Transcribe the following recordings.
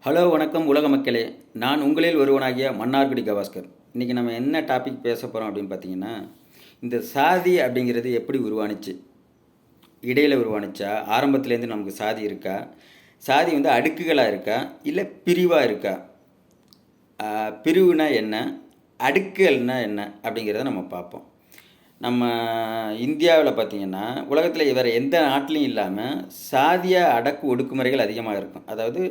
Hello வணக்கம் உலக மக்களே. நான் உங்களில் ஒருவனாகிய மன்னார்குடி கவாஸ்கர். இன்றைக்கி நம்ம என்ன டாபிக் பேச போகிறோம் அப்படின்னு பார்த்தீங்கன்னா, இந்த சாதி அப்படிங்கிறது எப்படி உருவானுச்சு? இடையில் உருவானுச்சா? ஆரம்பத்துலேருந்து நமக்கு சாதி இருக்கா? சாதி வந்து அடுக்குகளாக இருக்கா, இல்லை பிரிவாக இருக்கா? பிரிவுனா என்ன, அடுக்குகள்னா என்ன அப்படிங்கிறத நம்ம பார்ப்போம். நம்ம இந்தியாவில் பார்த்திங்கன்னா, உலகத்தில் வேறு எந்த நாட்டிலையும் இல்லாமல் சாதிய அடக்கு ஒடுக்குமுறைகள் அதிகமாக இருக்கும். அதாவது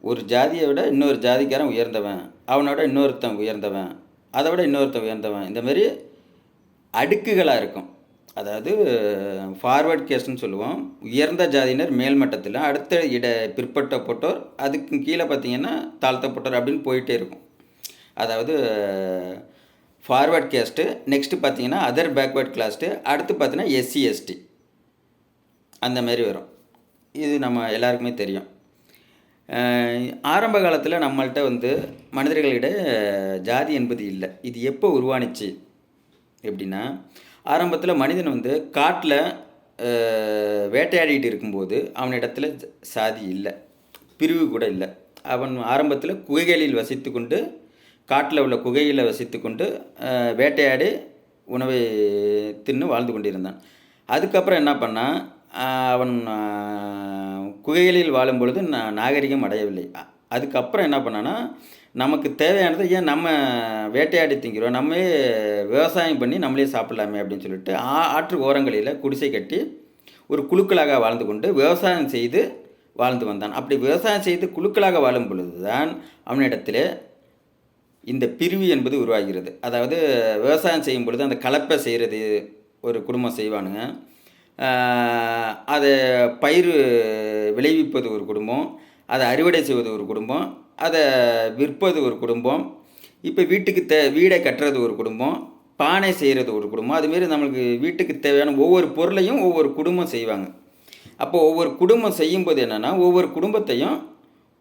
ஒரு ஜாதியை விட இன்னொரு ஜாதிக்காரன் உயர்ந்தவன், அவனோட இன்னொருத்தன் உயர்ந்தவன், அதை விட இன்னொருத்தன் உயர்ந்தவன், இந்த மாதிரி அடுக்குகளாக இருக்கும். அதாவது ஃபார்வர்ட் கேஸ்ட்னு சொல்லுவோம். உயர்ந்த ஜாதியினர் மேல்மட்டத்தில், அடுத்த பிற்பட்டப்பட்டோர், அதுக்கு கீழே பார்த்திங்கன்னா தாழ்த்தப்பட்டோர் அப்படின்னு போயிட்டே இருக்கும். அதாவது ஃபார்வர்ட் கேஸ்ட்டு, நெக்ஸ்ட்டு பார்த்திங்கன்னா அதர் பேக்வேர்ட் கிளாஸ்ட்டு, அடுத்து பார்த்தீங்கன்னா எஸ்சி எஸ்டி, அந்த மாதிரி வரும். இது நம்ம எல்லாருக்குமே தெரியும். ஆரம்ப காலத்தில் நம்மள்கிட்ட வந்து மனிதர்களிட ஜாதி என்பது இல்லை. இது எப்போ உருவானுச்சு எப்படின்னா, ஆரம்பத்தில் மனிதன் வந்து காட்டில் வேட்டையாடிட்டு இருக்கும்போது அவனிடத்தில் சாதி இல்லை, பிரிவு கூட இல்லை. அவன் ஆரம்பத்தில் குகைகளில் வசித்து கொண்டு, காட்டில் உள்ள குகையில் வசித்து கொண்டு வேட்டையாடி உணவை தின்னு வாழ்ந்து கொண்டிருந்தான். அதுக்கப்புறம் என்ன பண்ணால், அவன் குகைகளில் வாழும் பொழுது நாகரிகம் அடையவில்லை. அதுக்கப்புறம் என்ன பண்ணான்னா, நமக்கு தேவையானது ஏன் நம்ம வேட்டையாடி திங்கிறோம், நம்மளே விவசாயம் பண்ணி நம்மளே சாப்பிட்லாமே அப்படின்னு சொல்லிட்டு ஆற்று ஓரங்களில் குடிசை கட்டி ஒரு குழுக்களாக வாழ்ந்து கொண்டு விவசாயம் செய்து வாழ்ந்து வந்தான். அப்படி விவசாயம் செய்து குழுக்களாக வாழும் பொழுது தான் அவனிடத்தில் இந்த பிரிவு என்பது உருவாகிறது. அதாவது விவசாயம் செய்யும் பொழுது அந்த கலப்பை செய்கிறது ஒரு குடும்பம் செய்வானுங்க, அதை பயிர் விளைவிப்பது ஒரு குடும்பம், அதை அறுவடை செய்வது ஒரு குடும்பம், அதை விற்பது ஒரு குடும்பம், இப்போ வீட்டுக்கு வீடை கட்டுறது ஒரு குடும்பம், பானை செய்கிறது ஒரு குடும்பம். அதுமாரி நம்மளுக்கு வீட்டுக்கு தேவையான ஒவ்வொரு பொருளையும் ஒவ்வொரு குடும்பம் செய்வாங்க. அப்போ ஒவ்வொரு குடும்பம் செய்யும்போது என்னென்னா, ஒவ்வொரு குடும்பத்தையும்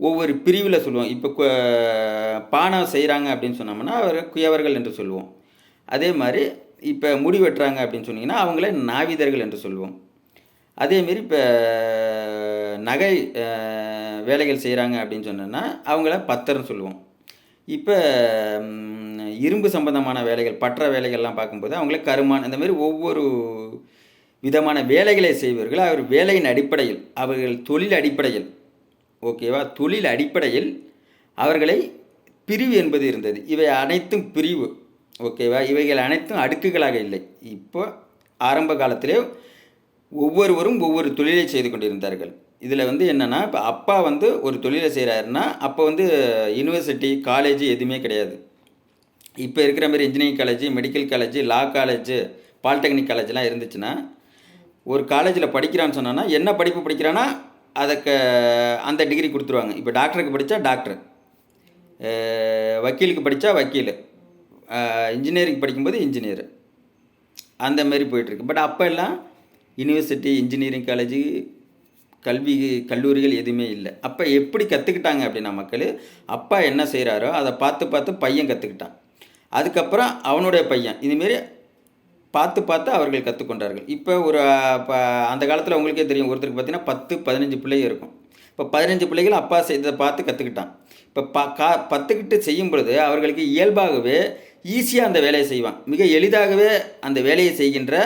ஒவ்வொரு பிரிவில் சொல்லுவோம். இப்போ பானை செய்கிறாங்க அப்படின்னு சொன்னோம்னா அவர் குயவர்கள் என்று சொல்லுவோம். அதே மாதிரி இப்போ முடி வெட்டுறாங்க அப்படின்னு சொன்னிங்கன்னா அவங்கள நாவிதர்கள் என்று சொல்லுவோம். அதேமாரி இப்போ நகை வேலைகள் செய்கிறாங்க அப்படின்னு சொன்னோன்னா அவங்கள பத்தர்னு சொல்லுவோம். இப்போ இரும்பு சம்பந்தமான வேலைகள், பற்ற வேலைகள்லாம் பார்க்கும்போது அவங்கள கருமான், இந்த மாதிரி ஒவ்வொரு விதமான வேலைகளை செய்வர்கள். அவர் வேலையின் அடிப்படையில், அவர்கள் தொழில் அடிப்படையில், ஓகேவா, தொழில் அடிப்படையில் அவர்களை பிரிவு என்பது இருந்தது. இவை அனைத்தும் பிரிவு, ஓகேவா. இவைகள் அனைத்தும் அடுக்குகளாக இல்லை. இப்போ ஆரம்ப காலத்திலே ஒவ்வொருவரும் ஒவ்வொரு தொழிலை செய்து கொண்டிருந்தார்கள். இதில் வந்து என்னென்னா, இப்போ அப்பா வந்து ஒரு தொழிலை செய்கிறாருன்னா அப்போ வந்து யூனிவர்சிட்டி காலேஜ் எதுவுமே கிடையாது. இப்போ இருக்கிற மாதிரி இன்ஜினியரிங் காலேஜ், மெடிக்கல் காலேஜ், லா காலேஜ், பாலிடெக்னிக் காலேஜ்லாம் இருந்துச்சுன்னா, ஒரு காலேஜில் படிக்கிறான்னு சொன்னான்னா என்ன படிப்பு படிக்கிறான்னா அதுக்கு அந்த டிகிரி கொடுத்துருவாங்க. இப்போ டாக்டருக்கு படித்தா டாக்டர், வக்கீலுக்கு படித்தா வக்கீல், இன்ஜினியரிங் படிக்கும்போது இன்ஜினியர், அந்த மாதிரி போயிட்டுருக்கு. பட் அப்போ எல்லாம் யூனிவர்சிட்டி, இன்ஜினியரிங் காலேஜு, கல்லூரிகள் எதுவுமே இல்லை. அப்போ எப்படி கற்றுக்கிட்டாங்க அப்படின்னா, மக்கள் அப்பா என்ன செய்கிறாரோ அதை பார்த்து பார்த்து பையன் கற்றுக்கிட்டான். அதுக்கப்புறம் அவனுடைய பையன் இதுமாரி பார்த்து பார்த்து அவர்கள் கற்றுக்கொண்டார்கள். இப்போ அந்த காலத்தில் உங்களுக்கே தெரியும், ஒருத்தருக்கு பார்த்தீங்கன்னா 10-15 பிள்ளைகள் இருக்கும். இப்போ 15 பிள்ளைகள் அப்பா செய்ததை பார்த்து கற்றுக்கிட்டான். இப்போ கற்றுக்கிட்டு செய்யும் பொழுது அவர்களுக்கு இயல்பாகவே ஈஸியாக அந்த வேலையை செய்வான். மிக எளிதாகவே அந்த வேலையை செய்கின்ற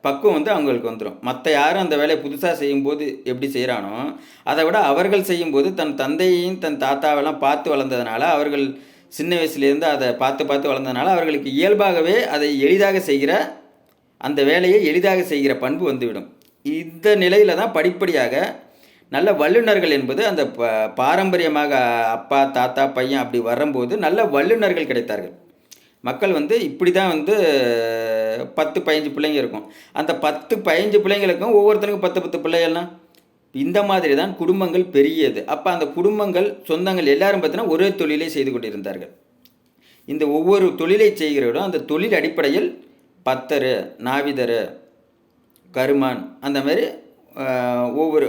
பக்குவம் வந்து அவங்களுக்கு வந்துடும். மற்ற யாரும் அந்த வேலையை புதுசாக செய்யும்போது எப்படி செய்கிறானோ அதை விட அவர்கள் செய்யும்போது தன் தந்தையையும் தன் தாத்தாவெல்லாம் பார்த்து வளர்ந்ததுனால, அவர்கள் சின்ன வயசுலேருந்து அதை பார்த்து பார்த்து வளர்ந்ததுனால அவர்களுக்கு இயல்பாகவே அதை எளிதாக செய்கிற, அந்த வேலையை எளிதாக செய்கிற பண்பு வந்துவிடும். இந்த நிலையில் தான் படிப்படியாக நல்ல வல்லுநர்கள் என்பது அந்த பாரம்பரியமாக அப்பா தாத்தா பையன் அப்படி வரும்போது நல்ல வல்லுநர்கள் கிடைத்தார்கள். மக்கள் வந்து இப்படி தான் வந்து 10-15 பிள்ளைங்க இருக்கும். அந்த 10-15 பிள்ளைங்களுக்கும் ஒவ்வொருத்தருக்கும் 10-10 பிள்ளைகள்னா இந்த மாதிரி தான் குடும்பங்கள் பெரியது. அப்போ அந்த குடும்பங்கள், சொந்தங்கள் எல்லாரும் பார்த்தீங்கன்னா ஒரே தொழிலை செய்து கொண்டிருந்தார்கள். இந்த ஒவ்வொரு தொழிலை செய்கிறவரும் அந்த தொழில் அடிப்படையில் பத்தர், நாவிதர், கருமான், அந்த மாதிரி ஒவ்வொரு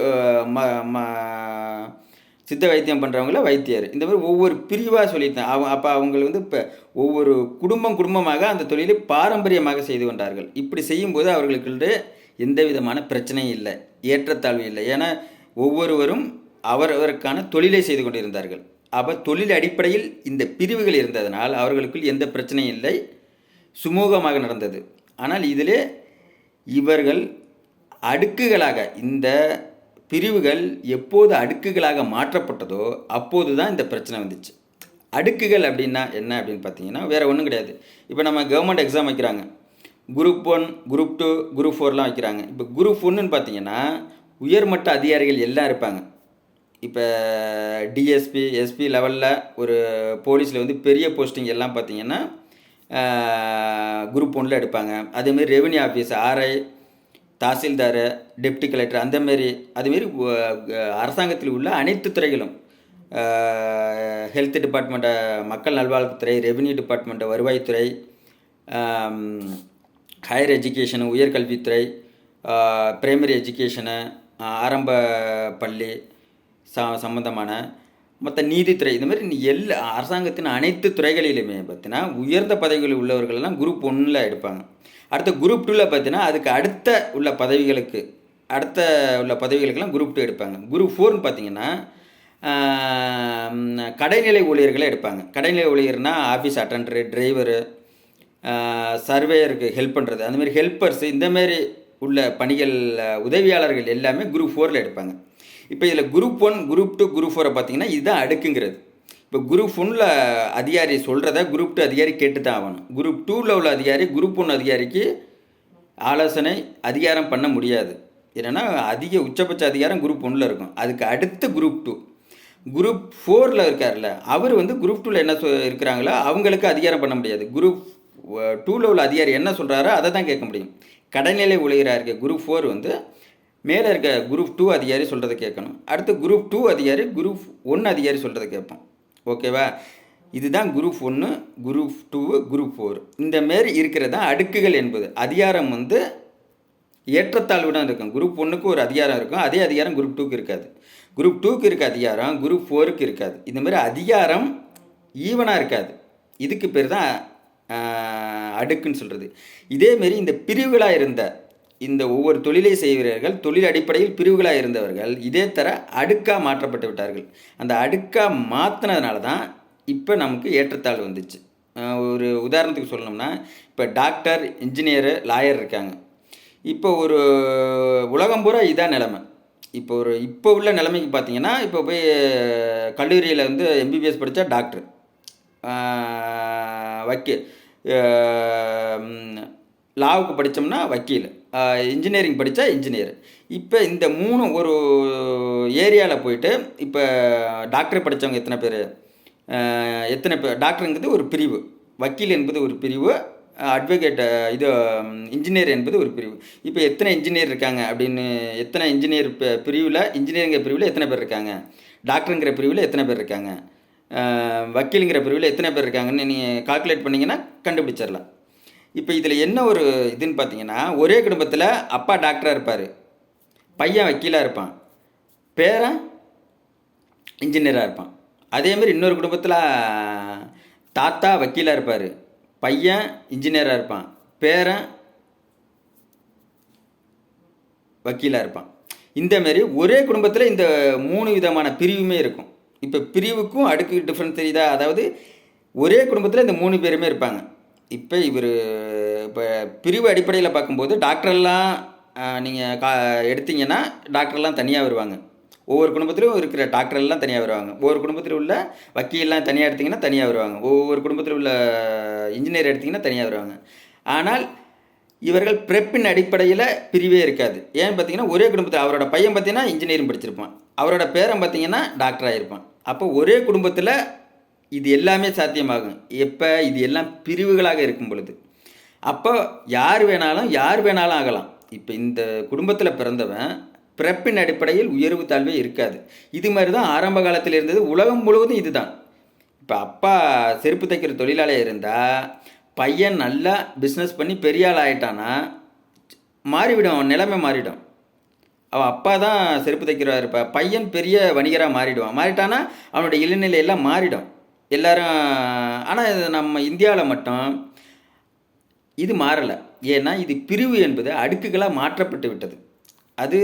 சித்த வைத்தியம் பண்ணுறவங்கள வைத்தியர், இந்த மாதிரி ஒவ்வொரு பிரிவாக சொல்லியிருந்தேன். அப்போ அவங்க வந்து இப்போ ஒவ்வொரு குடும்பமாக அந்த தொழிலை பாரம்பரியமாக செய்து கொண்டார்கள். இப்படி செய்யும்போது அவர்களுக்கு எந்த விதமான பிரச்சனையும் இல்லை, ஏற்றத்தாழ்வு இல்லை. ஏன்னா ஒவ்வொருவரும் அவரவருக்கான தொழிலை செய்து கொண்டிருந்தார்கள். அப்போ தொழில் அடிப்படையில் இந்த பிரிவுகள் இருந்ததனால் அவர்களுக்குள் எந்த பிரச்சனையும் இல்லை, சுமூகமாக நடந்தது. ஆனால் இதிலே இவர்கள் அடுக்குகளாக, இந்த பிரிவுகள் எப்போது அடுக்குகளாக மாற்றப்பட்டதோ அப்போது தான் இந்த பிரச்சனை வந்துச்சு. அடுக்குகள் அப்படின்னா என்ன அப்படின்னு பார்த்தீங்கன்னா வேறு ஒன்றும் கிடையாது. இப்போ நம்ம கவர்மெண்ட் எக்ஸாம் வைக்கிறாங்க, குரூப் 1, குரூப் 2, குரூப் 4லாம் வைக்கிறாங்க. இப்போ குரூப் 1ன்னு பார்த்தீங்கன்னா உயர்மட்ட அதிகாரிகள் எல்லாம் இருப்பாங்க. இப்போ டிஎஸ்பி, எஸ்பி லெவலில் ஒரு போலீஸில் வந்து பெரிய போஸ்டிங் எல்லாம் பார்த்தீங்கன்னா குரூப் 1ல் எடுப்பாங்க. அதேமாரி revenue office, RI, tahsildar, deputy collector, அந்தமாரி அதுமாரி அரசாங்கத்தில் உள்ள அனைத்து துறைகளும், ஹெல்த் டிபார்ட்மெண்ட்டை, மக்கள் நல்வாழ்வுத்துறை, ரெவென்யூ டிபார்ட்மெண்ட்டை, வருவாய்த்துறை, ஹையர் எஜுகேஷனு, உயர்கல்வித்துறை, பிரைமரி எஜுகேஷனு, ஆரம்ப பள்ளி சம்மந்தமான மற்ற நீதித்துறை, இந்த மாதிரி எல்லா அரசாங்கத்தின் அனைத்து துறைகளிலுமே பார்த்தீங்கன்னா உயர்ந்த பதவிகளில் உள்ளவர்களெல்லாம் குரூப் 1ல் எடுப்பாங்க. அடுத்த குரூப் 2ல் பார்த்தீங்கன்னா அதுக்கு அடுத்த உள்ள பதவிகளுக்கெல்லாம் குரூப் 2 எடுப்பாங்க. குரூப் 4ன்னு பார்த்தீங்கன்னா கடைநிலை ஊழியர்களை எடுப்பாங்க. கடைநிலை ஊழியர்னா ஆஃபீஸ் அட்டெண்டரு, டிரைவரு, சர்வேயருக்கு ஹெல்ப் பண்ணுறது, அந்தமாரி ஹெல்ப்பர்ஸு, இந்தமாரி உள்ள பணிகள் உதவியாளர்கள் எல்லாமே குரூப் 4ல் எடுப்பாங்க. இப்போ இதில் குரூப் 1, குரூப் 2, குரூப் 4 பார்த்தீங்கன்னா இதுதான் அடுக்குங்கிறது. இப்போ குரூப் 1ல் அதிகாரி சொல்கிறத குரூப் 2 அதிகாரி கேட்டு தான் ஆகணும். குரூப் 2ல் உள்ள அதிகாரி குரூப் 1 அதிகாரிக்கு ஆலோசனை அதிகாரம் பண்ண முடியாது. ஏன்னா உச்சபட்ச அதிகாரம் குரூப் 1ல் இருக்கும். அதுக்கு அடுத்து குரூப் 2. குரூப் 4ல் இருக்கார்ல, அவர் வந்து குரூப் 2ல் என்ன இருக்கிறாங்களோ அவங்களுக்கு அதிகாரம் பண்ண முடியாது. குரூப் 2ல் உள்ள அதிகாரி என்ன சொல்கிறாரோ அதை தான் கேட்க முடியும். கடைநிலை ஊழியராக இருக்க குரூப் 4 வந்து மேலே இருக்க குரூப் 2 அதிகாரி சொல்கிறத கேட்கணும். அடுத்து குரூப் 2 அதிகாரி குரூப் 1 அதிகாரி சொல்கிறத கேட்போம். ஓகேவா? இதுதான் குரூப் 1, குரூப் 2, குரூப் 4. இந்தமாரி இருக்கிறது தான் அடுக்குகள் என்பது. அதிகாரம் வந்து ஏற்றத்தாழ்வுடன் இருக்கும். குரூப் 1க்கு ஒரு அதிகாரம் இருக்கும், அதே அதிகாரம் குரூப் 2க்கு இருக்காது. குரூப் 2க்கு இருக்க அதிகாரம் குரூப் 4க்கு இருக்காது. இந்தமாரி அதிகாரம் ஈவனாக இருக்காது. இதுக்கு பேர் தான் அடுக்குன்னு சொல்கிறது. இதேமாரி இந்த பிரிவுகளாக இருந்த இந்த ஒவ்வொரு தொழிலை செய்கிறவர்கள், தொழில் அடிப்படையில் பிரிவுகளாக இருந்தவர்கள் இதே தர அடுக்காக மாற்றப்பட்டு விட்டார்கள். அந்த அடுக்காக மாற்றினதுனால தான் இப்போ நமக்கு ஏற்றத்தாழ்வு வந்துச்சு. ஒரு உதாரணத்துக்கு சொல்லணும்னா, இப்போ டாக்டர், இன்ஜினியரு, லாயர் இருக்காங்க. இப்போ ஒரு உலகம் பூரா இதான் நிலைமை. இப்போ உள்ள நிலைமைக்கு பார்த்தீங்கன்னா, இப்போ போய் கல்லூரியில் வந்து எம்பிபிஎஸ் படித்தா டாக்டர், லாவுக்கு படித்தோம்னா வக்கீல், இன்ஜினியரிங் படித்தா இன்ஜினியர். இப்போ இந்த 3 ஒரு ஏரியாவில் போயிட்டு இப்போ டாக்டர் படித்தவங்க எத்தனை பேர், டாக்டருங்கிறது ஒரு பிரிவு, வக்கீல் என்பது ஒரு பிரிவு, அட்வொகேட் இன்ஜினியர் என்பது ஒரு பிரிவு. இப்போ எத்தனை இன்ஜினியர் இருக்காங்க அப்படின்னு, எத்தனை இன்ஜினியர் பிரிவில், இன்ஜினியரிங்கிற பிரிவில் எத்தனை பேர் இருக்காங்க, டாக்டருங்கிற பிரிவில் எத்தனை பேர் இருக்காங்க, வக்கீலுங்கிற பிரிவில் எத்தனை பேர் இருக்காங்கன்னு நீங்கள் கால்குலேட் பண்ணிங்கன்னா கண்டுபிடிச்சிடலாம். இப்போ இதில் என்ன ஒரு இதுன்னு பார்த்தீங்கன்னா, ஒரே குடும்பத்தில் அப்பா டாக்டராக இருப்பார், பையன் வக்கீலாக இருப்பான், பேரன் இன்ஜினியராக இருப்பான். அதேமாரி இன்னொரு குடும்பத்தில் தாத்தா வக்கீலாக இருப்பார், பையன் இன்ஜினியராக இருப்பான், பேரன் வக்கீலாக இருப்பான். இந்தமாரி ஒரே குடும்பத்தில் இந்த 3 விதமான பிரிவுமே இருக்கும். இப்போ பிரிவுக்கும் அடுக்கு டிஃப்ரெண்ட் தெரியுதா? அதாவது ஒரே குடும்பத்தில் இந்த 3 பேருமே இருப்பாங்க. இப்போ பிரிவு அடிப்படையில் பார்க்கும்போது டாக்டரெல்லாம் நீங்கள் எடுத்தீங்கன்னா டாக்டர்லாம் தனியாக வருவாங்க. ஒவ்வொரு குடும்பத்திலும் இருக்கிற டாக்டரெல்லாம் தனியாக வருவாங்க. ஒவ்வொரு குடும்பத்தில் உள்ள வக்கீல்லாம் தனியாக எடுத்திங்கன்னா தனியாக வருவாங்க. ஒவ்வொரு குடும்பத்தில் உள்ள இன்ஜினியர் எடுத்திங்கன்னா தனியாக வருவாங்க. ஆனால் இவர்கள் பிறப்பின் அடிப்படையில் பிரிவே இருக்காது. ஏன்னு பார்த்தீங்கன்னா, ஒரே குடும்பத்தில் அவரோட பையன் பார்த்தீங்கன்னா இன்ஜினியரிங் படிச்சிருப்பான், அவரோட பேரன் பார்த்தீங்கன்னா டாக்டராக இருப்பான். அப்போ ஒரே குடும்பத்தில் இது எல்லாமே சாத்தியமாகும். எப்போ இது எல்லாம் பிரிவுகளாக இருக்கும் பொழுது. அப்போ யார் வேணாலும் ஆகலாம். இப்போ இந்த குடும்பத்தில் பிறந்தவன் பிறப்பின் அடிப்படையில் உயர்வு தாழ்வே இருக்காது. இது மாதிரி தான் ஆரம்ப காலத்தில் இருந்தது. உலகம் முழுவதும் இது தான். இப்போ அப்பா செருப்பு தைக்கிற தொழிலாளியாக இருந்தால் பையன் நல்லா பிஸ்னஸ் பண்ணி பெரிய ஆள் ஆகிட்டானா மாறிவிடும், நிலைமை மாறிடும். அவன் அப்பா தான் செருப்பு தைக்கிறவா இருப்பா, பையன் பெரிய வணிகராக மாறிட்டானா அவனுடைய இளநிலையெல்லாம் மாறிடும் எல்லாரும். ஆனால் இது நம்ம இந்தியாவில் மட்டும் இது மாறலை. ஏன்னா இது பிரிவு என்பது அடுக்குகளாக மாற்றப்பட்டு விட்டது. அது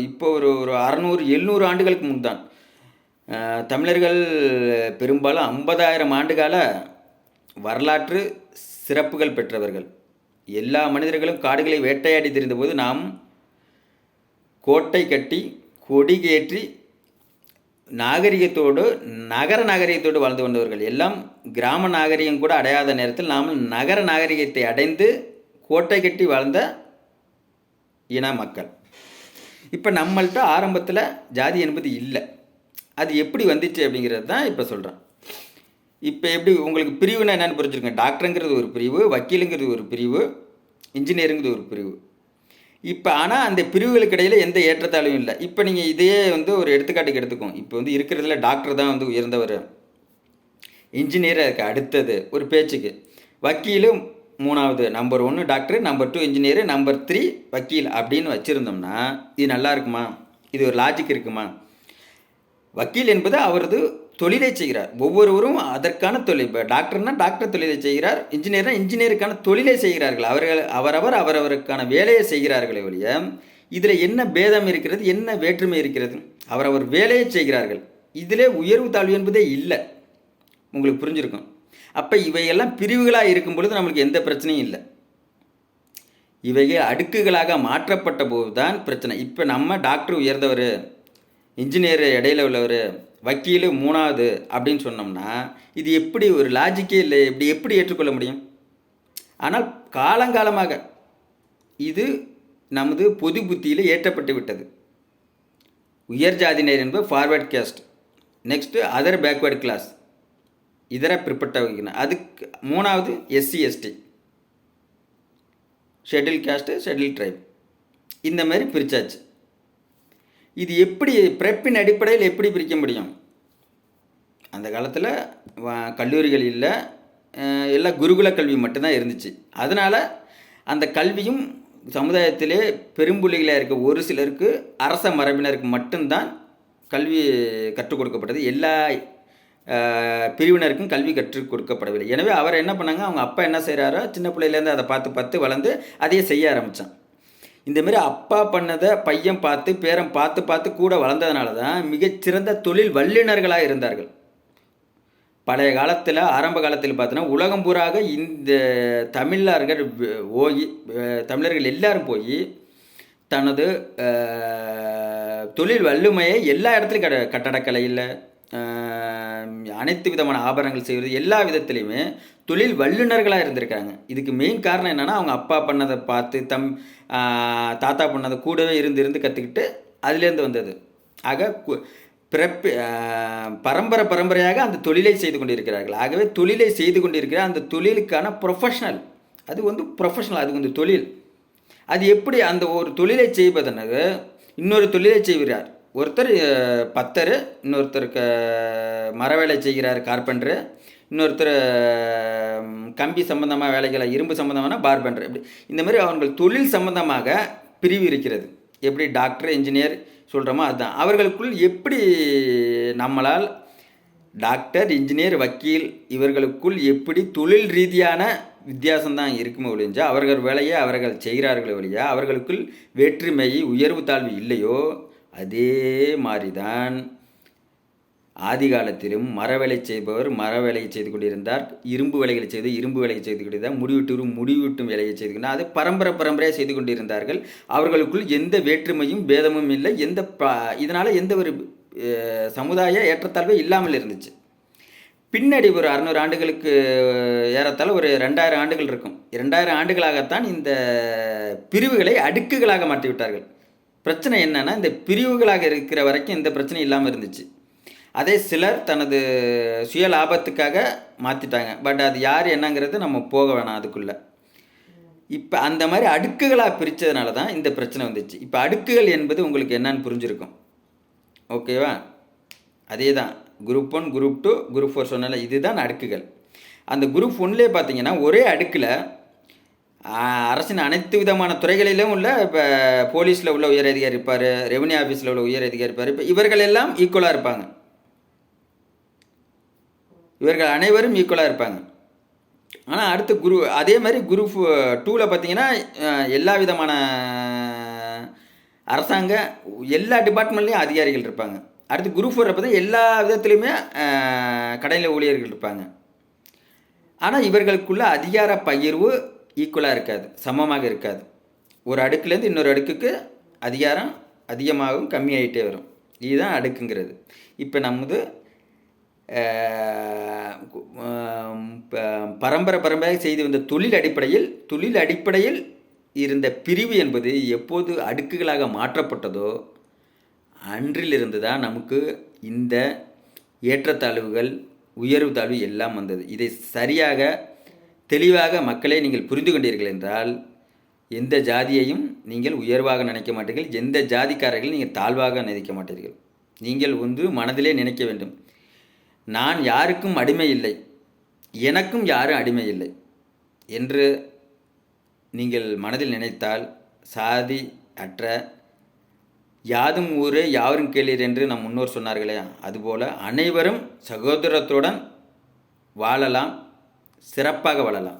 இப்போ ஒரு 600-700 ஆண்டுகளுக்கு முன் தான். தமிழர்கள் பெரும்பாலும் 50,000 ஆண்டுகால வரலாற்று சிறப்புகள் பெற்றவர்கள். எல்லா மனிதர்களும் காடுகளை வேட்டையாடி திரிந்தபோது நாம் கோட்டை கட்டி கொடிகேற்றி நாகரிகத்தோடு நகர நாகரிகத்தோடு வாழ்ந்து கொண்டவர்கள். எல்லாம் கிராம நாகரிகம் கூட அடையாத நேரத்தில் நாம் நகர நாகரிகத்தை அடைந்து கோட்டை கட்டி வாழ்ந்த இன மக்கள். இப்போ நம்மள்ட்ட ஆரம்பத்தில் ஜாதி என்பது இல்லை. அது எப்படி வந்துச்சு அப்படிங்கிறது தான் இப்போ சொல்கிறேன். இப்போ எப்படி உங்களுக்கு பிரிவுனா என்னென்னு புரிஞ்சுருக்கேன். டாக்டருங்கிறது ஒரு பிரிவு, வக்கீலுங்கிறது ஒரு பிரிவு, இன்ஜினியருங்கிறது ஒரு பிரிவு. இப்போ ஆனால் அந்த பிரிவுகளுக்கு இடையில் எந்த ஏற்றத்தாழ்வும் இல்லை. இப்போ நீங்கள் இதையே ஒரு எடுத்துக்காட்டுக்கு எடுத்துக்கோங்க. இப்போ இருக்கிறதுல டாக்டர் தான் உயர்ந்தவர், இன்ஜினியர் அதுக்கு அடுத்தது ஒரு பேச்சுக்கு, வக்கீலு மூணாவது, number 1 doctor, number 2 engineer, number 3 வக்கீல் அப்படின்னு வச்சுருந்தோம்னா இது நல்லா இருக்குமா? இது ஒரு லாஜிக் இருக்குமா? வக்கீல் என்பது அவரது தொழிலை செய்கிறார். ஒவ்வொருவரும் அதற்கான தொழில். இப்போ டாக்டர்னா டாக்டர் தொழிலை செய்கிறார், இன்ஜினியர்னா இன்ஜினியருக்கான தொழிலை செய்கிறார்கள். அவரவருக்கான வேலையை செய்கிறார்களே ஒழிய இதில் என்ன பேதம் இருக்கிறது, என்ன வேற்றுமை இருக்கிறது? அவரவர் வேலையை செய்கிறார்கள். இதிலே உயர்வு தாழ்வு என்பதே இல்லை. உங்களுக்கு புரிஞ்சிருக்கும். அப்போ இவையெல்லாம் பிரிவுகளாக இருக்கும் பொழுது நம்மளுக்கு எந்த பிரச்சனையும் இல்லை. இவைகள் அடுக்குகளாக மாற்றப்பட்ட போது தான் பிரச்சனை. இப்போ நம்ம டாக்டர் உயர்ந்தவர், இன்ஜினியர் இடையில உள்ளவர், வக்கீல் மூணாவது அப்படின்னு சொன்னோம்னா இது எப்படி ஒரு லாஜிக்கே இல்லை. எப்படி ஏற்றுக்கொள்ள முடியும்? ஆனால் காலங்காலமாக இது நமது பொது புத்தியில் ஏற்றப்பட்டு விட்டது. உயர் ஜாதியினர் என்பது forward caste, next other backward class, இதர பிற்பட்டவங்க, அதுக்கு மூணாவது SC ST, schedule caste, schedule tribe, இந்த மாதிரி பிரித்தாச்சு. இது எப்படி பிறப்பின் அடிப்படையில் எப்படி பிரிக்க முடியும்? அந்த காலத்தில் கல்லூரிகள் இல்லை, எல்லாம் குருகுல கல்வி மட்டும்தான் இருந்துச்சு. அதனால் அந்த கல்வியும் சமுதாயத்திலே பெரும்புள்ளிகளாக இருக்க ஒரு சிலருக்கு, அரச மரபினருக்கு மட்டும்தான் கல்வி கற்றுக் கொடுக்கப்பட்டது. எல்லா பிரிவினருக்கும் கல்வி கற்றுக் கொடுக்கப்படவில்லை. எனவே அவர் என்ன பண்ணாங்க, அவங்க அப்பா என்ன செய்கிறாரோ சின்ன பிள்ளையிலேருந்து அதை பார்த்து வளர்ந்து அதையே செய்ய ஆரம்பித்தான். இந்தமாரி அப்பா பண்ணதை பையன் பார்த்து பேரன் பார்த்து கூட வளர்ந்ததுனால தான் மிகச்சிறந்த தொழில் வல்லுநர்களாக இருந்தார்கள். பழைய காலத்தில், ஆரம்ப காலத்தில் பார்த்தோன்னா உலகம் பூராக இந்த தமிழர்கள் எல்லாரும் போய் தனது தொழில் வல்லுமையை எல்லா இடத்துலையும் கட்டடக்கலையில் அனைத்து விதமான ஆபரணங்கள் செய்வது, எல்லா விதத்துலேயுமே தொழில் வல்லுநர்களாக இருந்திருக்காங்க. இதுக்கு மெயின் காரணம் என்னென்னா அவங்க அப்பா பண்ணதை பார்த்து தாத்தா பண்ணதை கூடவே இருந்து கற்றுக்கிட்டு அதுலேருந்து வந்தது. ஆக பரம்பரையாக அந்த தொழிலை செய்து கொண்டிருக்கிறார்கள். ஆகவே தொழிலை செய்து கொண்டிருக்கிற அந்த தொழிலுக்கான ப்ரொஃபஷனல், அது ப்ரொஃபஷனல், அது தொழில். அது எப்படி அந்த ஒரு தொழிலை செய்வதனாக இன்னொரு தொழிலை செய்கிறார். ஒருத்தர் பத்தர், இன்னொருத்தருக்கு மரவேலை செய்கிறார் கார்பெண்டரு, இன்னொருத்தர் கம்பி சம்பந்தமாக வேலைகளை, இரும்பு சம்பந்தமான பார்பெண்டர். இப்படி இந்த மாதிரி அவர்கள் தொழில் சம்பந்தமாக பிரிவு இருக்கிறது. எப்படி டாக்டர் இன்ஜினியர் சொல்கிறோமோ அதுதான். அவர்களுக்குள் எப்படி நம்மளால் டாக்டர் இன்ஜினியர் வக்கீல் இவர்களுக்குள் எப்படி தொழில் ரீதியான வித்தியாசம்தான் இருக்குமே ஒழிஞ்சா அவர்கள் வேலையை அவர்கள் செய்கிறார்களே ஒழியா அவர்களுக்குள் வேற்றுமை உயர்வு தாழ்வு இல்லையோ அதே மாதிரி தான் ஆதி காலத்திலும் மரவேலை செய்பவர் மரவேலையை செய்து கொண்டிருந்தார், இரும்பு வேலைகளை செய்து இரும்பு வேலையை செய்து கொண்டிருந்தார், முடிவெட்டும் வேலையை செய்து கொண்டார். அதை பரம்பரையாக செய்து கொண்டிருந்தார்கள். அவர்களுக்குள் எந்த வேற்றுமையும் பேதமும் இல்லை. இதனால் எந்த ஒரு சமுதாய ஏற்றத்தாழ்வே இல்லாமல் இருந்துச்சு. பின்னாடி ஒரு 600 ஆண்டுகளுக்கு ஏறத்தாழ ஒரு 2000 ஆண்டுகள் இருக்கும். 2000 ஆண்டுகளாகத்தான் இந்த பிரிவுகளை அடுக்குகளாக மாற்றிவிட்டார்கள். பிரச்சனை என்னன்னா, இந்த பிரிவுகளாக இருக்கிற வரைக்கும் இந்த பிரச்சனை இல்லாமல் இருந்துச்சு. அதே சிலர் தனது சுய லாபத்துக்காக மாற்றிட்டாங்க. பட் அது யார் என்னங்கிறது நம்ம போக வேணாம் அதுக்குள்ளே. இப்போ அந்த மாதிரி அடுக்குகளாக பிரித்ததுனால தான் இந்த பிரச்சனை வந்துச்சு. இப்போ அடுக்குகள் என்பது உங்களுக்கு என்னன்னு புரிஞ்சுருக்கும், ஓகேவா? அதே தான் குரூப் 1 குரூப் 2 குரூப் 4 சொன்னால இதுதான் அடுக்குகள். அந்த குரூப் 1லே பார்த்தீங்கன்னா ஒரே அடுக்கில் அரசின் அனைத்து விதமான துறைகளிலும் உள்ள, இப்போ போலீஸில் உள்ள உயர் அதிகாரி இருப்பார், ரெவன்யூ ஆஃபீஸில் உள்ள உயர் அதிகாரி இருப்பார். இப்போ இவர்கள் எல்லாம் ஈக்குவலாக இருப்பாங்க. இவர்கள் அனைவரும் ஈக்குவலாக இருப்பாங்க. ஆனால் அடுத்து அதே மாதிரி குரூப் 2ல் பார்த்தீங்கன்னா எல்லா விதமான அரசாங்க எல்லா டிபார்ட்மெண்ட்லேயும் அதிகாரிகள் இருப்பாங்க. அடுத்து குரூப் 4 பார்த்தா எல்லா விதத்துலையுமே கடைநிலை ஊழியர்கள் இருப்பாங்க. ஆனால் இவர்களுக்குள்ள அதிகார பகிர்வு ஈக்குவலாக இருக்காது, சமமாக இருக்காது. ஒரு அடுக்குலேருந்து இன்னொரு அடுக்குக்கு அதிகாரம் அதிகமாகவும் கம்மியாகிட்டே வரும். இதுதான் அடுக்குங்கிறது. இப்போ நமது பரம்பரையாக செய்து வந்த தொழில் அடிப்படையில் இருந்த பிரிவு என்பது எப்போது அடுக்குகளாக மாற்றப்பட்டதோ அன்றிலிருந்து தான் நமக்கு இந்த ஏற்றத்தாழ்வுகள், உயர்வு தாழ்வு எல்லாம் வந்தது. இதை சரியாக தெளிவாக மக்களே நீங்கள் புரிந்து கொண்டீர்கள் என்றால் எந்த ஜாதியையும் நீங்கள் உயர்வாக நினைக்க மாட்டீர்கள், எந்த ஜாதிக்காரர்கள் நீங்கள் தாழ்வாக நினைக்க மாட்டீர்கள். நீங்கள் மனதிலே நினைக்க வேண்டும், நான் யாருக்கும் அடிமை இல்லை, எனக்கும் யாரும் அடிமை இல்லை என்று நீங்கள் மனதில் நினைத்தால் சாதி அற்ற யாதும் ஊரே யாவரும் கேளீர் என்று நம் முன்னோர் சொன்னார்களே, அதுபோல் அனைவரும் சகோதரத்துடன் வாழலாம், சிறப்பாக வாழலாம்.